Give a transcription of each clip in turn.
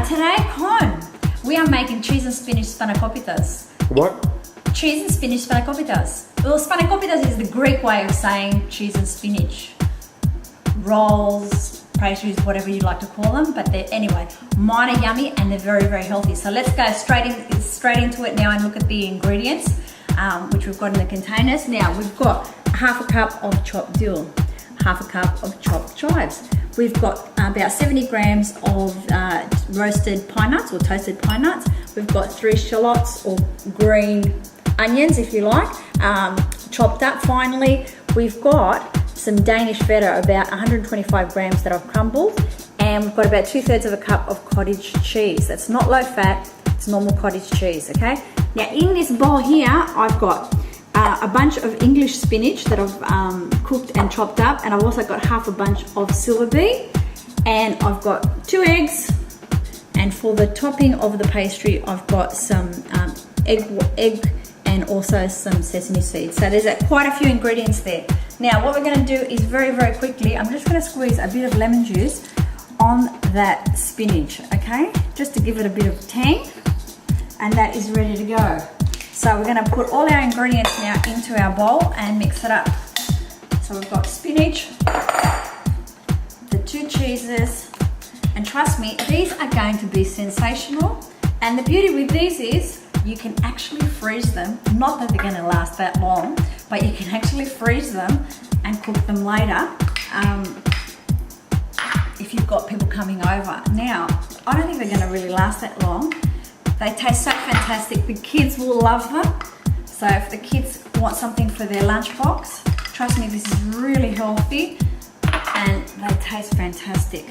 today, Con, we are making cheese and spinach Spanakopitas. What? Cheese and spinach Spanakopitas. Well, Spanakopitas is the Greek way of saying cheese and spinach. Rolls, pastries, whatever you like to call them, but they're, anyway, mine are yummy and they're very, very healthy. So let's go straight into it now and look at the ingredients, which we've got in the containers. Now, we've got half a cup of chopped dill, half a cup of chopped chives. We've got about 70 grams of roasted pine nuts or toasted pine nuts. We've got 3 shallots or green onions, if you like, chopped up finely. We've got some Danish feta, about 125 grams that I've crumbled. And we've got about 2/3 of a cup of cottage cheese. That's not low fat, it's normal cottage cheese, okay? Now in this bowl here, I've got a bunch of English spinach that I've cooked and chopped up, and I've also got half a bunch of silver beet, and I've got 2 eggs, and for the topping of the pastry I've got some egg and also some sesame seeds. So there's quite a few ingredients there. Now what we're going to do is very, very quickly, I'm just going to squeeze a bit of lemon juice on that spinach, okay? Just to give it a bit of tang, and that is ready to go. So we're going to put all our ingredients now into our bowl and mix it up. So we've got spinach, the 2 cheeses, and trust me, these are going to be sensational. And the beauty with these is you can actually freeze them. Not that they're going to last that long, but you can actually freeze them and cook them later if you've got people coming over. Now, I don't think they're going to really last that long. They taste so fantastic. The kids will love them. So if the kids want something for their lunchbox, trust me, this is really healthy and they taste fantastic.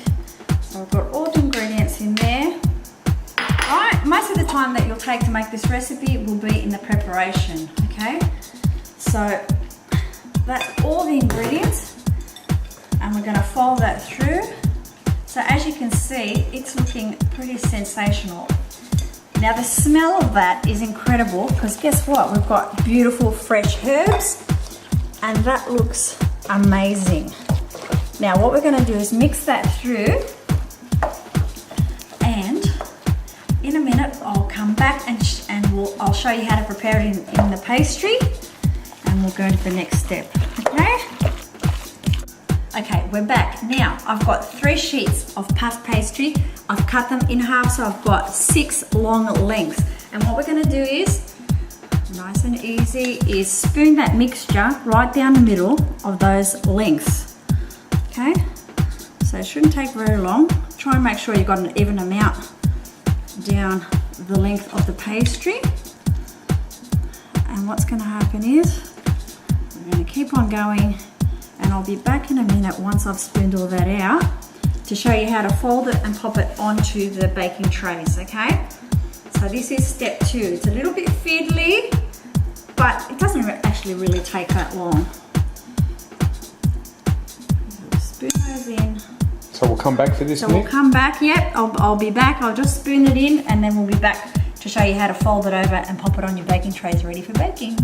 So I've got all the ingredients in there. Right, most of the time that you'll take to make this recipe will be in the preparation, okay? So that's all the ingredients, and we're gonna fold that through. So as you can see, it's looking pretty sensational. Now the smell of that is incredible, because guess what? We've got beautiful fresh herbs, and that looks amazing. Now what we're gonna do is mix that through, and in a minute I'll come back and I'll show you how to prepare it in the pastry, and we'll go to the next step, okay? Okay, we're back. Now, I've got 3 sheets of puff pastry. I've cut them in half, so I've got 6 long lengths. And what we're gonna do is, nice and easy, is spoon that mixture right down the middle of those lengths, okay? So it shouldn't take very long. Try and make sure you've got an even amount down the length of the pastry. And what's gonna happen is, we're gonna keep on going, and I'll be back in a minute once I've spooned all that out to show you how to fold it and pop it onto the baking trays, okay? So this is step 2. It's a little bit fiddly, but it doesn't actually really take that long. Spoon those in. So we'll come back for this, So we'll Nick? come back, yep, I'll be back. I'll just spoon it in, and then we'll be back to show you how to fold it over and pop it on your baking trays ready for baking.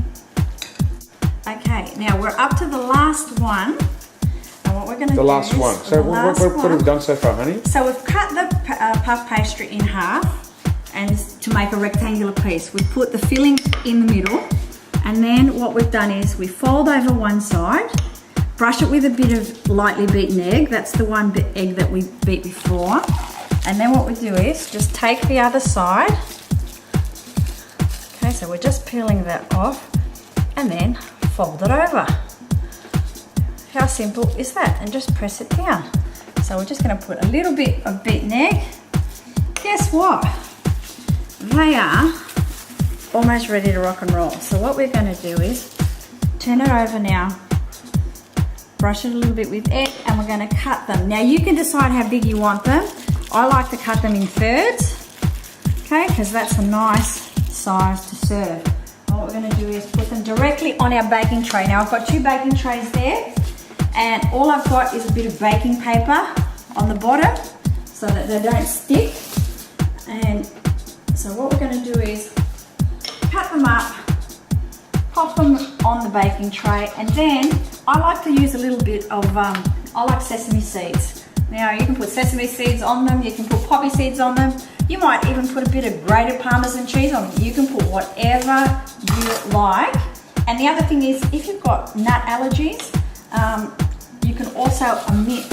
Okay, now we're up to the last one, and what we're going to do The last is... one. So what have we done so far, honey? So we've cut the puff pastry in half, and to make a rectangular piece. We put the filling in the middle, and then what we've done is we fold over one side, brush it with a bit of lightly beaten egg. That's the one egg that we beat before. And then what we do is just take the other side. Okay, so we're just peeling that off, and then fold it over. How simple is that? And just press it down. So we're just going to put a little bit of beaten egg. Guess what? They are almost ready to rock and roll. So what we're going to do is turn it over now, brush it a little bit with egg, and we're going to cut them. Now you can decide how big you want them. I like to cut them in thirds, okay, because that's a nice size to serve. And what we're going to do is put them directly on our baking tray. Now I've got 2 baking trays there, and all I've got is a bit of baking paper on the bottom so that they don't stick. And so what we're going to do is cut them up, pop them on the baking tray, and then I like to use a little bit of, I like sesame seeds. Now you can put sesame seeds on them, you can put poppy seeds on them, You might even put a bit of grated Parmesan cheese on it. You can put whatever you like. And the other thing is, if you've got nut allergies, you can also omit,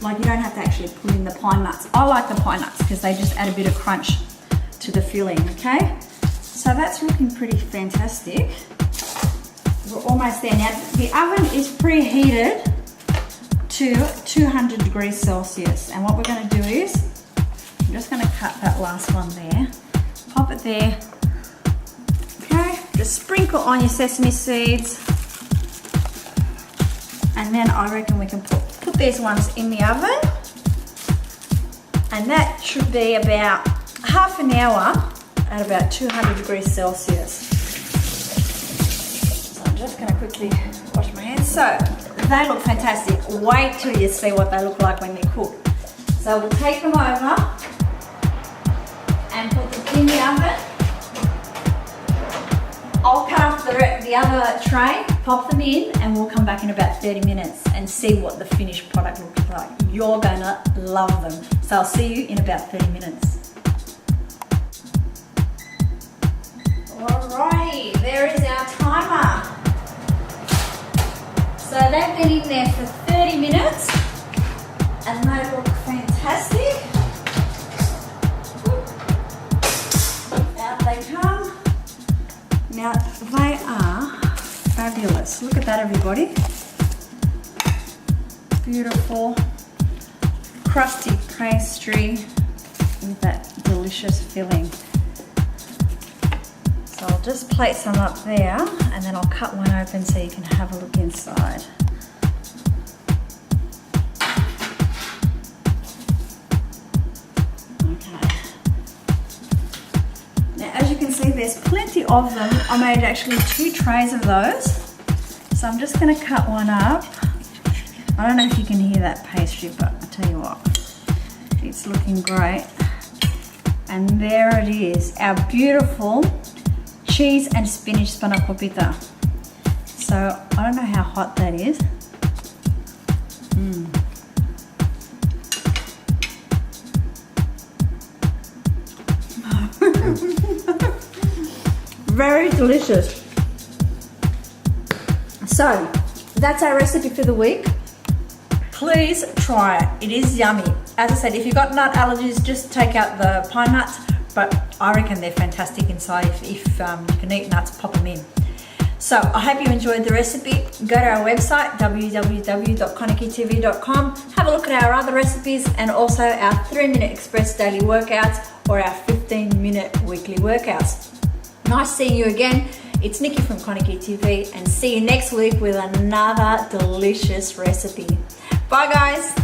like you don't have to actually put in the pine nuts. I like the pine nuts because they just add a bit of crunch to the filling, okay? So that's looking pretty fantastic. We're almost there. Now, the oven is preheated to 200 degrees Celsius. And what we're gonna do is, I'm just gonna cut that last one there, pop it there. Okay, just sprinkle on your sesame seeds. And then I reckon we can put these ones in the oven. And that should be about half an hour at about 200 degrees Celsius. So I'm just gonna quickly wash my hands. So they look fantastic. Wait till you see what they look like when they're cooked. So we'll take them over and put them in the oven. I'll cut off the other tray, pop them in, and we'll come back in about 30 minutes and see what the finished product looks like. You're gonna love them. So I'll see you in about 30 minutes. Alrighty, there is our timer. So they've been in there for 30 minutes and they look fantastic. Out they come. Now they are fabulous. Look at that, everybody. Beautiful, crusty pastry with that delicious filling. So I'll just plate some up there and then I'll cut one open so you can have a look inside. Okay. Now as you can see, there's plenty of them. I made actually 2 trays of those. So I'm just going to cut one up. I don't know if you can hear that pastry, but I'll tell you what, it's looking great. And there it is, our beautiful cheese and spinach Spanakopita. So I don't know how hot that is. Very delicious. So that's our recipe for the week. Please try it. It is yummy. As I said, if you've got nut allergies, just take out the pine nuts, but I reckon they're fantastic inside. If you can eat nuts, pop them in. So I hope you enjoyed the recipe. Go to our website, www.ConikiTV.com. Have a look at our other recipes and also our 3-minute express daily workouts or our 15-minute weekly workouts. Nice seeing you again. It's Nikki from ConikiTV and see you next week with another delicious recipe. Bye guys.